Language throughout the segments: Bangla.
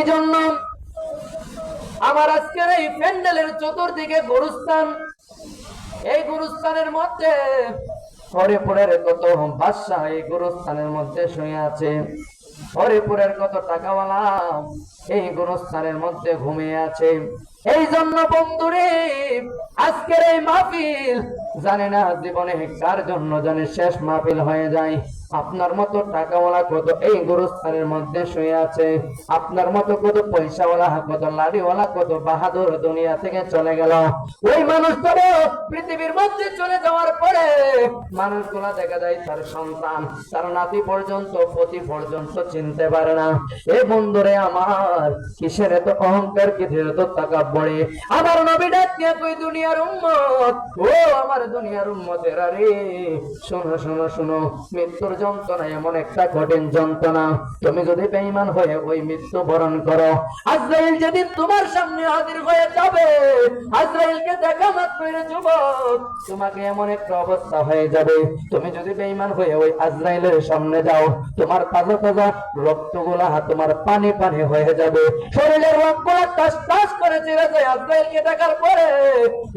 এই জন্য আমার আজকের এই প্যান্ডেলের চতুর্দিকে গোরস্থান, এই গোরস্থানের মধ্যে হরিপুরের কত বাদশাহ এই গোরস্থানের মধ্যে শুয়ে আছে, হরিপুরের কত টাকাওয়ালা এই গোরস্থানের মধ্যে ঘুমিয়ে আছে। এই জন্য বন্ধুরে আজকের এই মাহফিল জানে না জীবনে কার জন্য জানে শেষ মাহফিল হয়ে যায়। আপনার মতো টাকাওয়ালা কত এই গোরস্থানের মধ্যে শুয়ে আছে, আপনার মতো কত পয়সাওয়ালা কত লাড়িওয়ালা কত বাহাদুর দুনিয়া থেকে চলে গেল। ওই মানুষগুলো পৃথিবীর মধ্যে চলে যাওয়ার পরে মানুষগুলা দেখা যায় তার সন্তান তার নাতি পর্যন্ত পতি পর্যন্ত চিনতে পারে না। এই বন্ধুরে আমার কিসের এত অহংকার, কিসের এত তাকাব্বুরি? আমার নবী ডাক দিয়ে কই দুনিয়ার উম্মত, ও আমার দুনিয়ার উম্মতেরা রে, শোনো শোনো শোনো, মৃত্যুর যন্ত্রণা এমন একটা কঠিন যন্ত্রণা, তুমি যদি বেঈমান হয়ে ওই মৃত্যু বরণ করো, আজরাইল যেদিন তোমার সামনে হাজির হয়ে যাবে, আজরাইলকে দেখা মাত্রই যুবক তোমাকে এমন একটা অবস্থা হয়ে যাবে, তুমি যদি বেঈমান হয়ে ওই আজরাইলের সামনে যাও, তোমার তাজা তাজা রক্তগুলা তোমার পানি পানি হয়ে যাবে, শরীরের রক্তগুলা টাস টাস করে চিরে যায় আজরাইলকে দেখার পরে।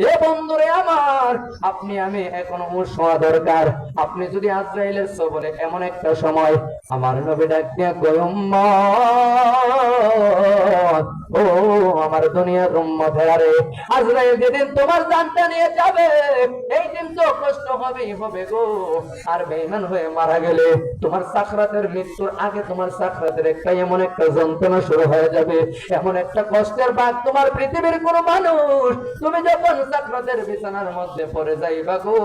এ বন্ধুরে আমার, আপনি আমি এখন শোয়া দরকার। আপনি যদি আজরাইলের সবরে এমন একটা সময় আমার নবী ডাক দিয়ে কই উম্মত, ও আমার দুনিয়ার উম্মতেরা রে, আজরাইল যেদিন তোমার জানটা নিয়ে যাবে, এই দিন তো কষ্ট হবেই হবে গো। আর বেঈমান হয়ে মারা গেলে তোমার সাকরাতের মৃত্যুর আগে তোমার সাকরাতের একটা এমন একটা যন্ত্রণা শুরু হয়ে যাবে, এমন একটা কষ্টের ভাগ তোমার পৃথিবীর কোন মানুষ, তুমি যখন সাকরাতের বিছানার মধ্যে পড়ে যাইবা গো,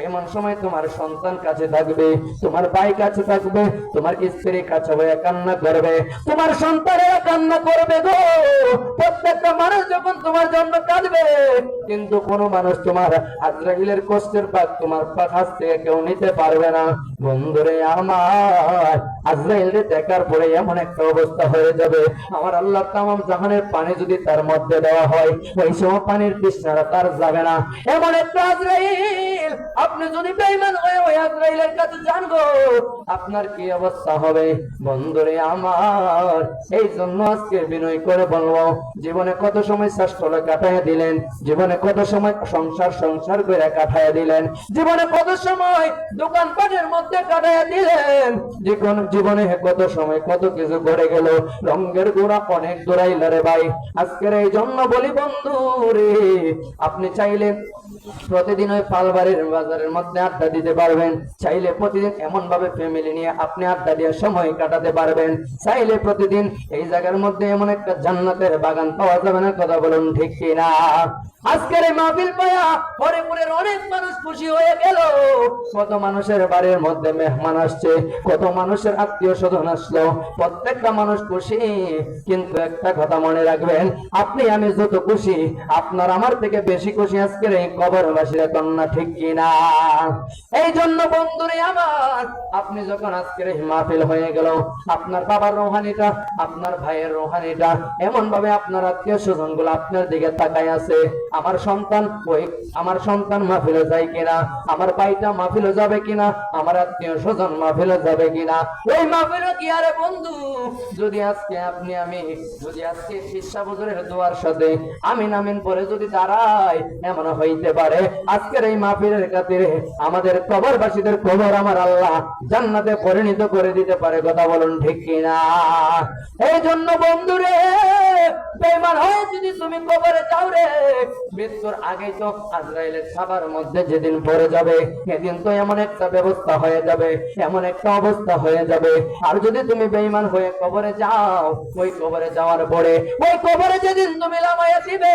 এমন সময় তোমার সন্তান কাছে থাকবে, তোমার ভাই কাছে থাকবে, তোমার স্ত্রী কাছে হয়ে কান্না করবে, তোমার সন্তানেরা কান্না করবে গো। প্রত্যেকটা মানুষ যখন তোমার জন্য কাঁদবে, কিন্তু কোন মানুষ তোমার আজরাইলের কষ্টের ভাগ তোমার কাছ থেকে কেউ নিতে পারবে না। বন্ধুরে আমার, আজরাইলকে দেখার পরে এমন একটা অবস্থা হয়ে যাবে, আমার আল্লাহ তামাম জাহানের পানি যদি তার মধ্যে দেওয়া হয়, ওই সময় পানির তৃষ্ণাটা তার যাবে না। এমন একটা আজরাইল, আপনি যদি বেঈমান হয়ে ওই আজরাইলের কাছে যান গো, আপনার কি অবস্থা হবে? বন্ধুরে আমার, এই জন্য আজকে বিনয় করে বলবো, জীবনে কত সময় শ্রেষ্ঠলে কাটাইয়া দিলেন, জীবনে কত সময় সংসার সংসার করে কাটাইয়া দিলেন, জীবনে কত সময় দোকানপাটের মধ্যে কাটাইয়া দিলেন, জীবনে কত সময় কত কিছু ঘটে গেল, রঙের গোড়া অনেক দৌড়াইলা রে ভাই। আজকের এই জন্য বলি বন্ধু রে, আপনি চাইলে প্রতিদিন ওই পালবাড়ির বাজারের মধ্যে আড্ডা দিতে পারবেন, চাইলে প্রতিদিন এমন ভাবে ফ্যামিলি নিয়ে আপনি আড্ডা দিয়ে সময় কাটাতে পারবেন, চাইলে প্রতিদিন এই জায়গার মধ্যে এমন একটা জান্নাতের বাগান পাওয়া যাবে না। কথা বলুন ঠিক কিনা? আজকের এই মাহফিল পায়া হরিপুরের অনেক মানুষ খুশি হয়ে গেল, কত মানুষের বাড়ির মধ্যে মেহমান আসছে, কত মানুষের আত্মীয় স্বজন আসলো, প্রত্যেকটা মানুষ খুশি, কিন্তু একটা কথা মনে রাখবেন, আপনি আমি যত খুশি, আপনার আমার থেকে বেশি খুশি আজকের এই কবরবাসীরা, কন্যা ঠিক কিনা? এই জন্য বন্ধুরে আমার, আপনি যখন আজকের এই মাহফিল হয়ে গেল, আপনার বাবার রোহানিটা, আপনার ভাইয়ের রোহানিটা এমন ভাবে আপনার আত্মীয় স্বজন গুলো আপনার দিকে তাকায় আছে, আমার সন্তান মাহফিলে যায় কিনা, আমার ভাইটা মাহফিলে যাবে কিনা, আমার আত্মীয় স্বজন মাহফিলে যাবে কিনা। ওই মাহফিলে কি আরে বন্ধু, যদি আজকে আপনি আমি যদি আজকে শিক্ষা বছরের দোয়ার সাথে আমিন আমিন পরে যদি দাঁড়াই, এমন হইতে পারে আজকের এই মাহফিলের খাতিরে আমাদের কবরবাসীদের কবর আমার আল্লাহ জান্নাতে পরিণত করে দিতে পারে। কথা বলুন ঠিক কিনা? এই জন্য বন্ধুরে, বেঈমান হয়ে যদি তুমি কবরে যাও রে, মৃত্যুর আগেই তো আজরাইলের খাবার মধ্যে যেদিন পড়ে যাবে, সেদিন তো এমন একটা ব্যবস্থা হয়ে যাবে, এমন একটা অবস্থা হয়ে যাবে। আর যদি তুমি বেঈমান হয়ে কবরে যাও, ওই কবরে যাওয়ার পরে, ওই কবরে যেদিন তুমি লামাইয়া দিবে,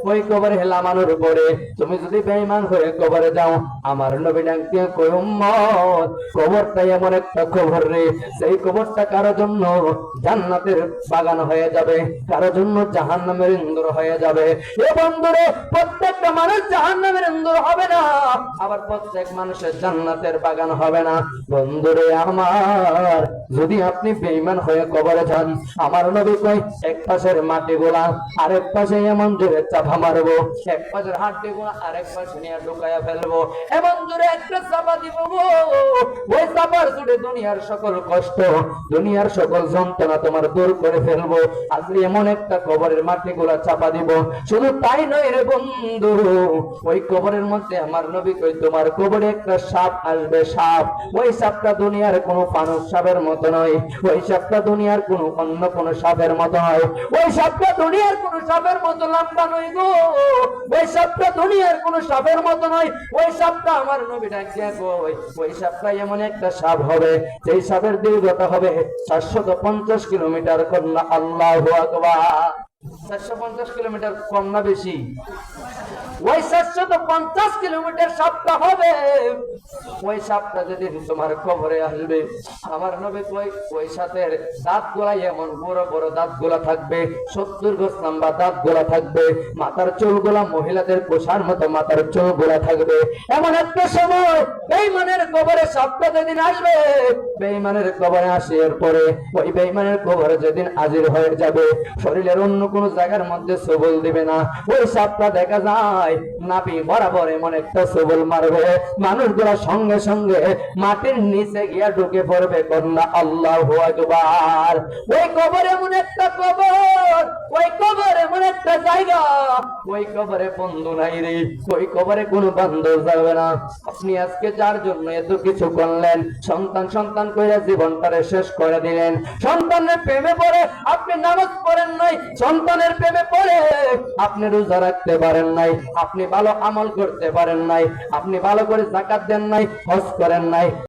ওই কবরে লামানোর পরে তুমি যদি বেঈমান হয়ে কবরে যাও, আমার নবী ডাক দিয়ে কই উম্মত, কবরটা এমন একটা কবর রে, সেই কবরটা কারো জন্য জান্নাতের বাগান হয়ে যাবে, কারো জন্য জন্য জাহান্নামের ইন্ধন হয়ে যাবে। এ বন্ধুরে, প্রত্যেকটা মানুষ জাহান্নামের ইন্ধন হবে না, আবার প্রত্যেক মানুষের জান্নাতের বাগান হবে না। বন্ধুরে আমার, যদি আপনি বেঈমান হয়ে কবরে যান, আমার নবী কই এক পাশের মাটিগুলা আরেক পাশে এমন জোরে চাপা মারবো, এক পাশের হাড্ডিগুলা আরেক পাশে নিয়ে ঢুকাইয়া ফেলবো, এমন জোরে একটা চাপা দিব গো, ওই চাপার জুড়ে দুনিয়ার সকল কষ্ট, দুনিয়ার সকল যন্ত্রণা তোমার দূর করে ফেলবো। আজকে এমন একটা কবরের মাটিগুলা চাপা দিব। শুধু তাই নয় রে বন্ধু, ওই কবরের মধ্যে আমার নবী কই তোমার কবরে একটা সাপ আসবে, সাপ। ওই সাপটা দুনিয়ার কোনো ফানুস সাপের মতো নয়, ওই সাপটা দুনিয়ার কোনো অন্য কোনো সাপের মতো নয়, ওই সাপটা দুনিয়ার কোনো সাপের মতো লম্বা নয় গো, ওই সাপটা দুনিয়ার কোনো সাপের মতো নয়। ওই সাপটা আমার নবী ডাকিয়া কই ওই সাপটা এমন একটা সাপ হবে, সেই সাপের দীর্ঘতা হবে 450 কিলোমিটার। কন্যা আল্লাহু আকবার। 450 কিলোমিটার কম না বেশি? ওই 450 কিলোমিটার সাপটা হবে। ওই সাপটা যেদিন তোমার কবরে আসবে, আমার নবী কই ওই সাপের দাঁত গুলা এমন বড় বড় দাঁত গুলা থাকবে, 70 গজ লম্বা দাঁত গুলা থাকবে, মাথার চুল গুলা মহিলাদের পোষার মতো মাথার চুল গুলা থাকবে। এমন একটা সময় বেঈমানের কবরে সাপটা যেদিন আসবে, বেঈমানের কবরে আসে, এরপরে ওই বেঈমানের কবরে যেদিন হাজির হয়ে যাবে, শরীরের অন্য কোন জায়গার মধ্যে সবল দিবে না। ওই সাপটা দেখা যায় নাভি বরাবর এমন একটা সবল মারবে, মানুষগুলা সঙ্গে সঙ্গে মাটির নিচে গিয়া ঢুকে পড়বে। কন্যা আল্লাহু আকবার। ওই কবর এমন একটা কবর, ওই কবর এমন একটা জায়গা, ওই কবরে বন্ধু নাই রে, ওই কবরে কোনো বান্ধব যাবে না। আপনি আজকে যার জন্য এত কিছু করলেন, সন্তান সন্তান কইরা জীবনটারে শেষ করে দিলেন, সন্তানের প্রেমে পড়ে আপনি নামাজ পড়েন নাই, সন্তানের প্রেমে পড়ে আপনি রোজা রাখতে পারেন নাই, আপনি ভালো আমল করতে পারেন নাই, আপনি ভালো করে যাকাত দেন নাই, হজ করেন নাই,